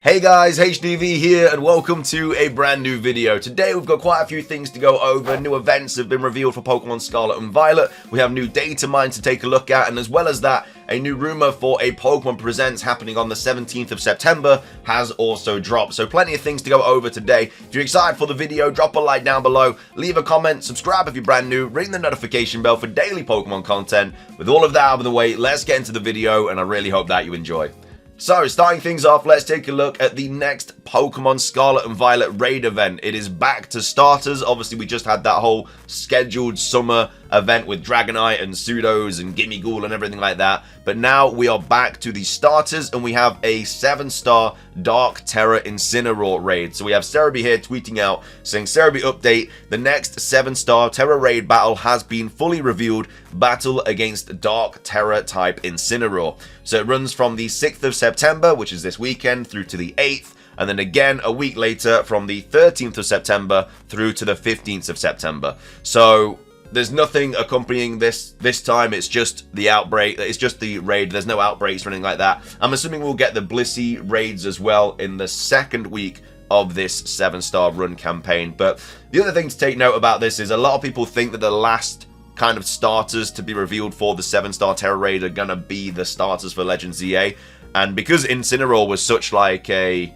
Hey guys, HDV here and welcome to a brand new video. Today we've got quite a few things to go over. New events have been revealed for Pokemon Scarlet and Violet. We have new data mines to take a look at, and as well as that, a new rumor for a Pokemon Presents happening on the 17th of September has also dropped. So plenty of things to go over today. If you're excited for the video, drop a like down below, leave a comment, subscribe if you're brand new, ring the notification bell for daily Pokemon content. With all of that out of the way, let's get into the video and I really hope that you enjoy. So, starting things off, let's take a look at the next Pokemon Scarlet and Violet raid event. It is back to starters. Obviously, we just had that whole scheduled summer event with Dragonite and Pseudos and Gimmighoul and everything like that. But now we are back to the starters and we have a 7-star Dark Terra Incineroar raid. So we have Cerebi here tweeting out saying, Cerebi update, the next 7-star Terra raid battle has been fully revealed. Battle against Dark Terra type Incineroar. So it runs from the 6th of September, which is this weekend, through to the 8th. And then again a week later from the 13th of September through to the 15th of September. So there's nothing accompanying this time. It's just the outbreak. It's just the raid. There's no outbreaks or anything like that. I'm assuming we'll get the Blissey raids as well in the second week of this 7-star run campaign. But the other thing to take note about this is a lot of people think that the last kind of starters to be revealed for the 7-star Terra raid are gonna be the starters for Legends ZA. And because Incineroar was such like a,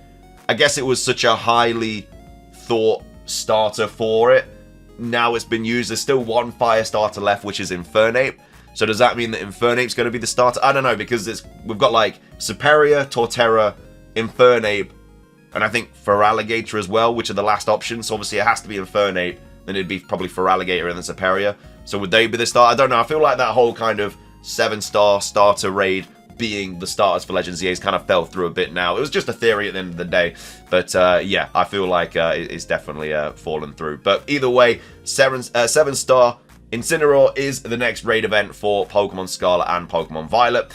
I guess it was such a highly thought starter for it, now it's been used. There's still one fire starter left, which is Infernape. So does that mean that Infernape's going to be the starter? I don't know, because we've got like Serperior, Torterra, Infernape, and I think Feraligatr as well, which are the last options. So obviously it has to be Infernape, then it'd be probably Feraligatr and then Serperior. So would they be the starter? I don't know. I feel like that whole kind of 7-star starter raid being the starters for Legends ZA's kind of fell through a bit now. It was just a theory at the end of the day. But yeah, I feel like it's definitely fallen through. But either way, 7-star Incineroar is the next raid event for Pokemon Scarlet and Pokemon Violet.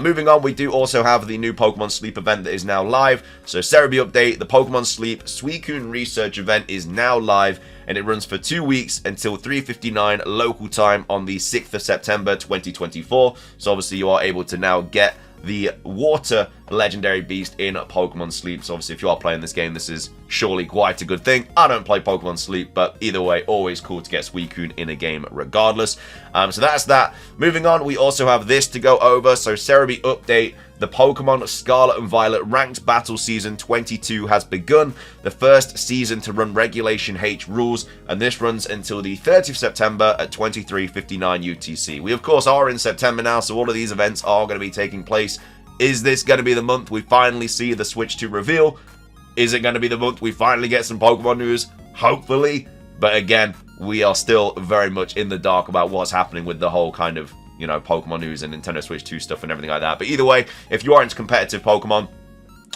Moving on, we do also have the new Pokemon Sleep event that is now live. So Cerebi update, the Pokemon Sleep Suicune research event is now live and it runs for 2 weeks until 3:59 local time on the 6th of September 2024. So obviously you are able to now get the water legendary beast in Pokemon Sleep. So obviously if you are playing this game, this is surely quite a good thing. I don't play Pokemon Sleep, but either way, always cool to get Suicune in a game regardless. So that's that. Moving on, we also have this to go over. So Cerebi update, the Pokemon Scarlet and Violet Ranked Battle Season 22 has begun. The first season to run Regulation H rules, and this runs until the 30th of September at 23:59 UTC. We of course are in September now, so all of these events are going to be taking place. Is this going to be the month we finally see the Switch 2 reveal? Is it going to be the month we finally get some Pokemon news? Hopefully. But again, we are still very much in the dark about what's happening with the whole kind of, you know, Pokemon news and Nintendo Switch 2 stuff and everything like that. But either way, if you are into competitive Pokemon,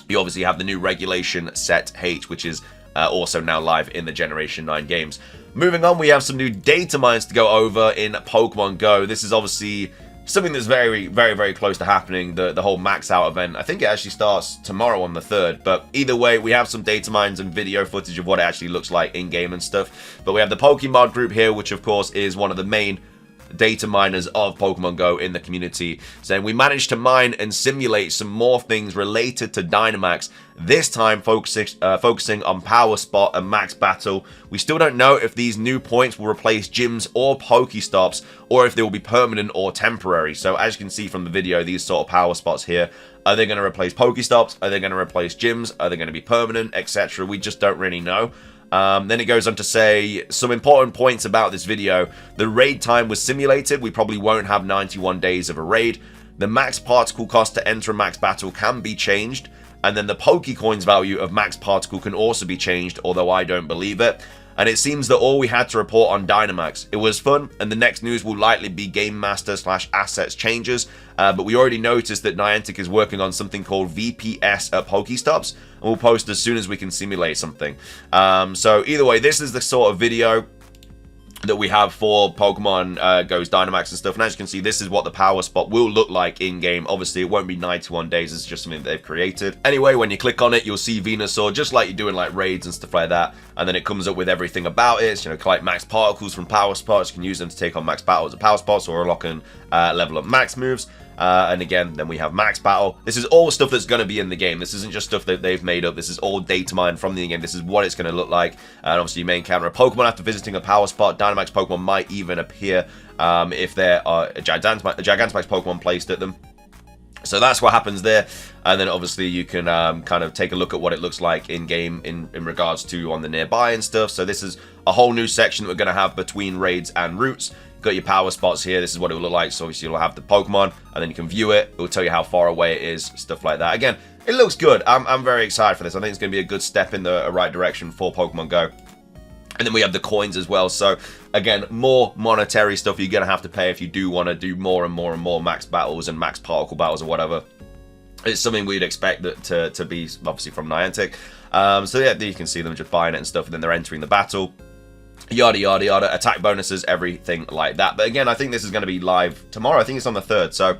you obviously have the new Regulation Set H, which is also now live in the Generation 9 games. Moving on, we have some new data mines to go over in Pokemon Go. This is obviously something that's very, very, very close to happening, the whole max out event. I think it actually starts tomorrow on the 3rd, but either way, we have some data mines and video footage of what it actually looks like in-game and stuff. But we have the Pokemon group here, which of course is one of the main data miners of Pokemon Go in the community, saying we managed to mine and simulate some more things related to Dynamax, this time focusing on Power Spot and Max Battle. We still don't know if these new points will replace gyms or Pokestops, or if they will be permanent or temporary. So as you can see from the video, these sort of Power Spots here, are they going to replace Pokestops? Are they going to replace gyms? Are they going to be permanent, etc.? We just don't really know. Then it goes on to say some important points about this video. The raid time was simulated. We probably won't have 91 days of a raid. The max particle cost to enter a max battle can be changed. And then the Pokecoins value of max particle can also be changed, although I don't believe it. And it seems that all we had to report on Dynamax. It was fun, and the next news will likely be Game Master / assets changes. But we already noticed that Niantic is working on something called VPS at Pokestops, and we'll post as soon as we can simulate something. So either way, this is the sort of video that we have for Pokemon GO's Dynamax and stuff. And as you can see, this is what the Power Spot will look like in-game. Obviously, it won't be 91 days. It's just something that they've created. Anyway, when you click on it, you'll see Venusaur, just like you do in like raids and stuff like that. And then it comes up with everything about it. So, you know, collect max particles from Power Spots. You can use them to take on max battles at Power Spots or unlock and level up max moves. And again, then we have Max Battle. This is all stuff that's going to be in the game. This isn't just stuff that they've made up. This is all data mined from the game. This is what it's going to look like. And obviously, you may encounter a Pokemon after visiting a power spot. Dynamax Pokemon might even appear if there are a Gigantamax Pokemon placed at them. So that's what happens there. And then obviously you can kind of take a look at what it looks like in game in regards to on the nearby and stuff. So this is a whole new section that we're going to have between raids and routes. Got your power spots here. This is what it will look like. So obviously you'll have the Pokemon, and then you can view it. It will tell you how far away it is, stuff like that. Again, it looks good. I'm very excited for this. I think it's going to be a good step in the right direction for Pokemon Go. And then we have the coins as well. So again, more monetary stuff you're going to have to pay if you do want to do more and more and more max battles and max particle battles or whatever. It's something we'd expect that to be obviously from Niantic. So yeah, you can see them just buying it and stuff, and then they're entering the battle. Yada yada yada, attack bonuses, everything like that. But again, I think this is going to be live tomorrow. I think it's on the 3rd, so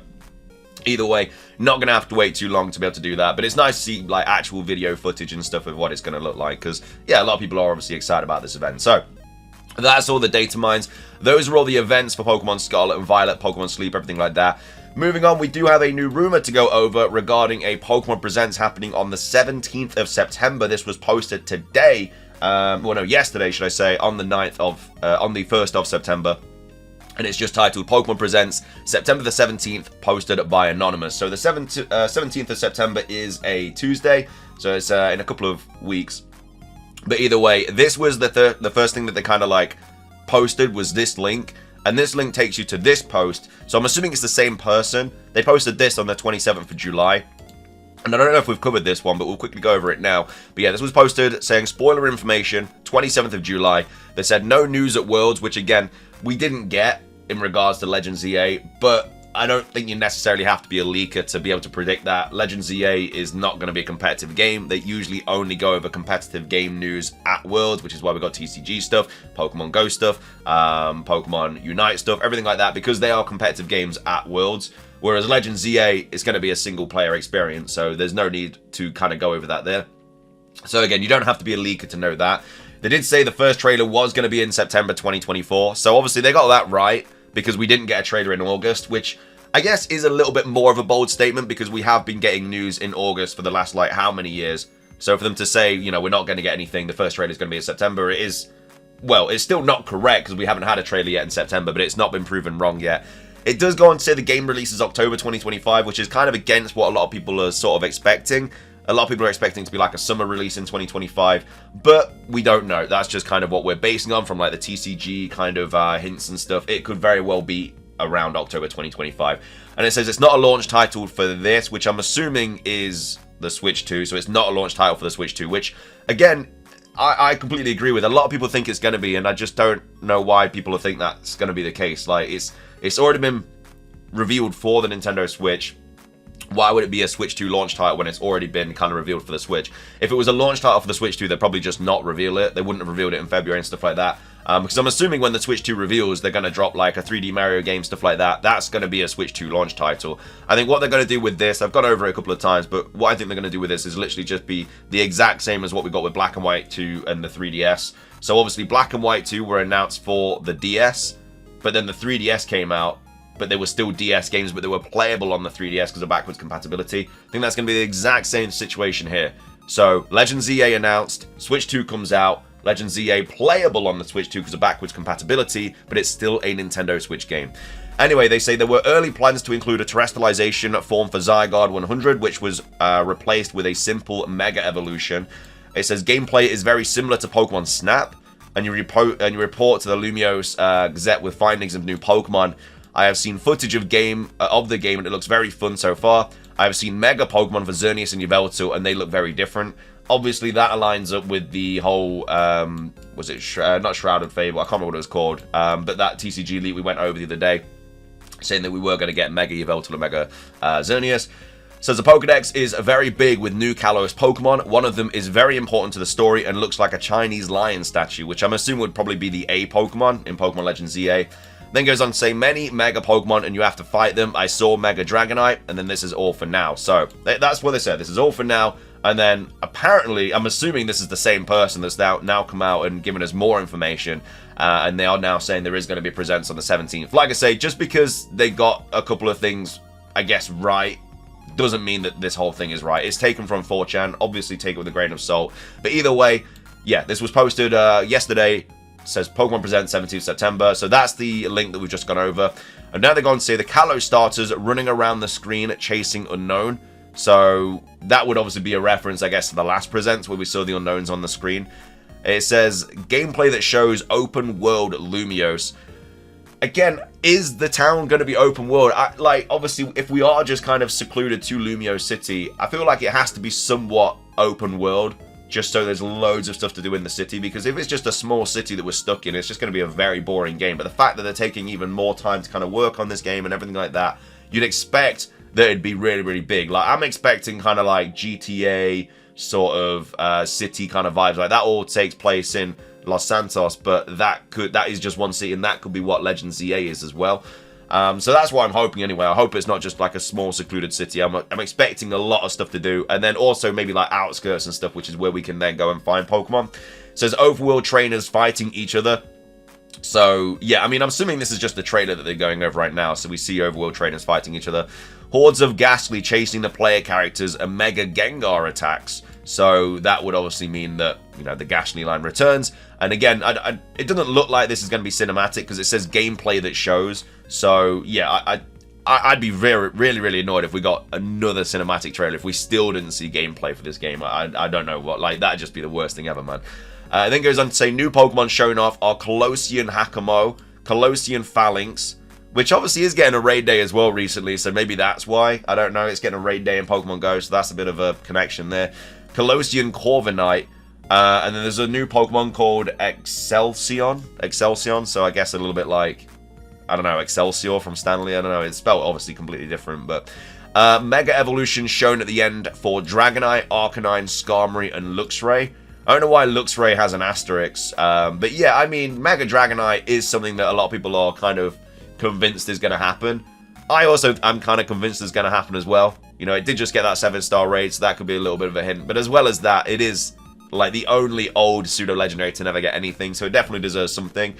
either way, not going to have to wait too long to be able to do that. But it's nice to see like actual video footage and stuff of what it's going to look like, because yeah, a lot of people are obviously excited about this event. So that's all the data mines. Those are all the events for Pokemon Scarlet and Violet, Pokemon Sleep, everything like that. Moving on, we do have a new rumor to go over regarding a Pokemon Presents happening on the 17th of September. This was posted today. Well, no, yesterday, should I say, on the 1st of September. And it's just titled Pokemon Presents September the 17th, posted by Anonymous. So the 17th of September is a Tuesday, so it's in a couple of weeks. But either way, this was the first thing that they kind of like posted was this link. And this link takes you to this post. So I'm assuming it's the same person. They posted this on the 27th of July. And I don't know if we've covered this one, but we'll quickly go over it now. But yeah, this was posted saying spoiler information, 27th of July. They said no news at Worlds, which again, we didn't get in regards to Legends EA, but I don't think you necessarily have to be a leaker to be able to predict that. Legends EA is not going to be a competitive game. They usually only go over competitive game news at Worlds, which is why we got TCG stuff, Pokemon Go stuff, Pokemon Unite stuff, everything like that, because they are competitive games at Worlds. Whereas Legends EA is going to be a single player experience, so there's no need to kind of go over that there. So again, you don't have to be a leaker to know that. They did say the first trailer was going to be in September 2024, so obviously they got that right, because we didn't get a trailer in August, which I guess is a little bit more of a bold statement, because we have been getting news in August for the last, like, how many years? So for them to say, you know, we're not going to get anything, the first trailer is going to be in September, it is, well, it's still not correct, because we haven't had a trailer yet in September, but it's not been proven wrong yet. It does go on to say the game releases October 2025, which is kind of against what a lot of people are sort of expecting. A lot of people are expecting to be like a summer release in 2025, but we don't know. That's just kind of what we're basing on from like the TCG kind of hints and stuff. It could very well be around October 2025. And it says it's not a launch title for this, which I'm assuming is the Switch 2. So it's not a launch title for the Switch 2, which again, I completely agree with. A lot of people think it's going to be, and I just don't know why people think that's going to be the case. Like it's already been revealed for the Nintendo Switch. Why would it be a Switch 2 launch title when it's already been kind of revealed for the Switch? If it was a launch title for the Switch 2, they'd probably just not reveal it. They wouldn't have revealed it in February and stuff like that. Because I'm assuming when the Switch 2 reveals, they're going to drop like a 3D Mario game, stuff like that. That's going to be a Switch 2 launch title. I think what they're going to do with this, I've gone over it a couple of times, but what I think they're going to do with this is literally just be the exact same as what we got with Black and White 2 and the 3DS. So obviously Black and White 2 were announced for the DS, but then the 3DS came out, but they were still DS games, but they were playable on the 3DS because of backwards compatibility. I think that's going to be the exact same situation here. So Legends EA announced, Switch 2 comes out, Legends EA playable on the Switch 2 because of backwards compatibility, but it's still a Nintendo Switch game. Anyway, they say there were early plans to include a terrestrialization form for Zygarde 100, which was replaced with a simple Mega Evolution. It says gameplay is very similar to Pokemon Snap, and you report to the Lumiose Gazette with findings of new Pokemon. I have seen footage of the game, and it looks very fun so far. I have seen Mega Pokemon for Xerneas and Yveltal, and they look very different. Obviously, that aligns up with the whole, was it not Shrouded Fable? I can't remember what it was called, but that TCG leak we went over the other day, saying that we were going to get Mega Yveltal and Mega Xerneas. Says the Pokedex is very big with new Kalos Pokemon. One of them is very important to the story and looks like a Chinese lion statue, which I'm assuming would probably be the A Pokemon in Pokemon Legends EA. Then goes on to say many Mega Pokemon and you have to fight them. I saw Mega Dragonite, and then this is all for now. So that's what they said. This is all for now. And then apparently, I'm assuming this is the same person that's now come out and given us more information. And they are now saying there is going to be presents on the 17th. Like I say, just because they got a couple of things, I guess, right, doesn't mean that this whole thing is right. It's taken from 4chan. Obviously, take it with a grain of salt. But either way, yeah, this was posted yesterday. It says Pokemon Presents 17th September. So that's the link that we've just gone over. And now they're going to say the Kalos starters running around the screen chasing unknown. So that would obviously be a reference, I guess, to the last Presents where we saw the unknowns on the screen. It says gameplay that shows open world Lumiose. Again, is the town going to be open world? Like, obviously, if we are just kind of secluded to Lumiose City, I feel like it has to be somewhat open world, just so there's loads of stuff to do in the city, because if it's just a small city that we're stuck in, it's just going to be a very boring game. But the fact that they're taking even more time to kind of work on this game and everything like that, you'd expect that it'd be really, really big. Like, I'm expecting kind of like GTA sort of city kind of vibes. Like, that all takes place in Los Santos, but that is just one city, and that could be what Legend ZA is as well. So that's what I'm hoping anyway. I hope it's not just like a small secluded city. I'm expecting a lot of stuff to do, and then also maybe like outskirts and stuff, which is where we can then go and find Pokemon. It says overworld trainers fighting each other. So yeah, I mean, I'm assuming this is just the trailer that they're going over right now. So we see overworld trainers fighting each other. Hordes of Ghastly chasing the player characters and Mega Gengar attacks. So that would obviously mean that, you know, the Ghastly line returns. And again, it doesn't look like this is going to be cinematic because it says gameplay that shows. So yeah, I'd be really annoyed if we got another cinematic trailer if we still didn't see gameplay for this game. I don't know what, like, that'd just be the worst thing ever, man. It then goes on to say new Pokemon shown off are Colosian Hakamo, Colosian Phalanx, which obviously is getting a raid day as well recently, so maybe that's why. I don't know, it's getting a raid day in Pokemon GO, so that's a bit of a connection there. Colosian Corviknight, and then there's a new Pokemon called Excelsior, so I guess a little bit like, I don't know, Excelsior from Stanley, I don't know, it's spelled obviously completely different, but... Mega Evolution shown at the end for Dragonite, Arcanine, Skarmory, and Luxray. I don't know why Luxray has an asterisk, but yeah, I mean, Mega Dragonite is something that a lot of people are kind of convinced is going to happen. I'm kind of convinced it's going to happen as well. You know, it did just get that 7-star raid, so that could be a little bit of a hint. But as well as that, it is like the only old pseudo-legendary to never get anything, so it definitely deserves something.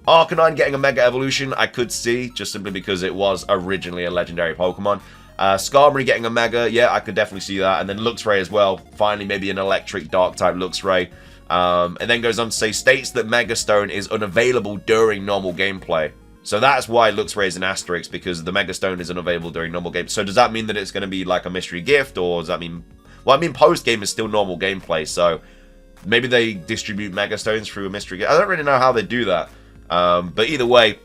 Arcanine getting a Mega Evolution, I could see, just simply because it was originally a legendary Pokemon. Skarmory getting a Mega, yeah, I could definitely see that. And then Luxray as well, finally maybe an electric dark type Luxray. And then goes on to say, states that Mega Stone is unavailable during normal gameplay. So that's why Luxray is an asterisk, because the Mega Stone is unavailable during normal game. So does that mean that it's going to be like a mystery gift, or does that mean... Well, I mean, post-game is still normal gameplay, so maybe they distribute Mega Stones through a mystery gift. I don't really know how they do that. But either way,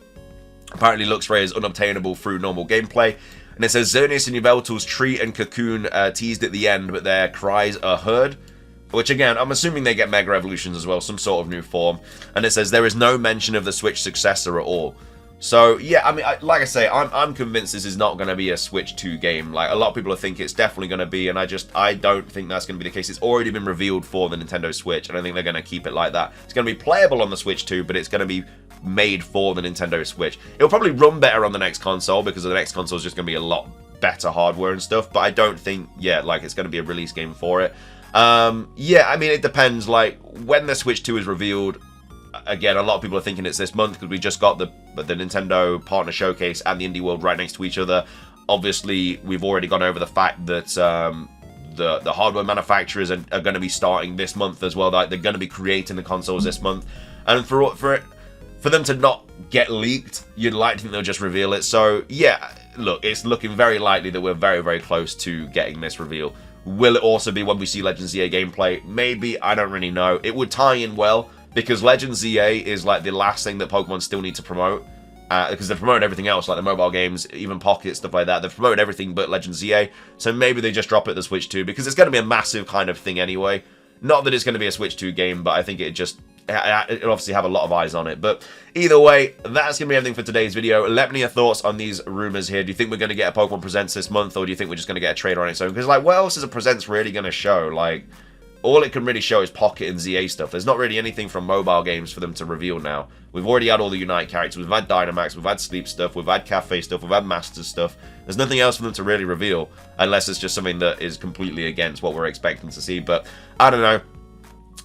apparently Luxray is unobtainable through normal gameplay. And it says, Xerneas and Yveltal's Tree and Cocoon teased at the end, but their cries are heard. Which, again, I'm assuming they get Mega Evolutions as well, some sort of new form. And it says, there is no mention of the Switch successor at all. So, yeah, I mean, like I say, I'm convinced this is not going to be a Switch 2 game. Like, a lot of people think it's definitely going to be, and I don't think that's going to be the case. It's already been revealed for the Nintendo Switch, and I think they're going to keep it like that. It's going to be playable on the Switch 2, but it's going to be made for the Nintendo Switch. It'll probably run better on the next console, because the next console is just going to be a lot better hardware and stuff, but I don't think, yeah, like, it's going to be a release game for it. Yeah, I mean, it depends. Like, when the Switch 2 is revealed, again, a lot of people are thinking it's this month because we just got the Nintendo Partner Showcase and the Indie World right next to each other. Obviously, we've already gone over the fact that the hardware manufacturers are going to be starting this month as well. Like, they're going to be creating the consoles this month, and for them to not get leaked, you'd like to think they'll just reveal it. So yeah, look, it's looking very likely that we're very close to getting this reveal. Will it also be when we see Legend ZA gameplay? Maybe, I don't really know. It would tie in well, because Legend ZA is like the last thing that Pokemon still need to promote. Because they've promoted everything else, like the mobile games, even Pocket, stuff like that. They've promoted everything but Legend ZA. So maybe they just drop it at the Switch 2, because it's going to be a massive kind of thing anyway. Not that it's going to be a Switch 2 game, but I think it'll obviously have a lot of eyes on it. But either way, that's going to be everything for today's video. Let me know your thoughts on these rumors here. Do you think we're going to get a Pokemon Presents this month, or do you think we're just going to get a trailer on its own? Because, like, what else is a Presents really going to show? Like, all it can really show is Pocket and ZA stuff. There's not really anything from mobile games for them to reveal now. We've already had all the Unite characters. We've had Dynamax, we've had Sleep stuff, we've had Cafe stuff, we've had Masters stuff. There's nothing else for them to really reveal, unless it's just something that is completely against what we're expecting to see. But I don't know.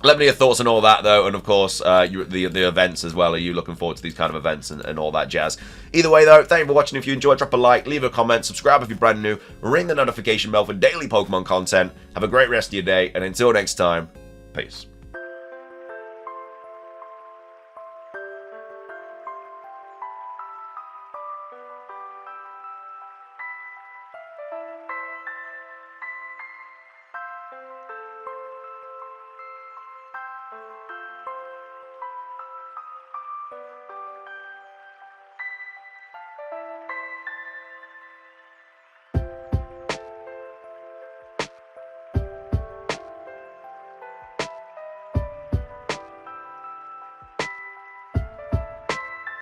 Let me know your thoughts on all that, though, and of course, the events as well. Are you looking forward to these kind of events and all that jazz? Either way, though, thank you for watching. If you enjoyed, drop a like, leave a comment, subscribe if you're brand new, ring the notification bell for daily Pokemon content. Have a great rest of your day, and until next time, peace.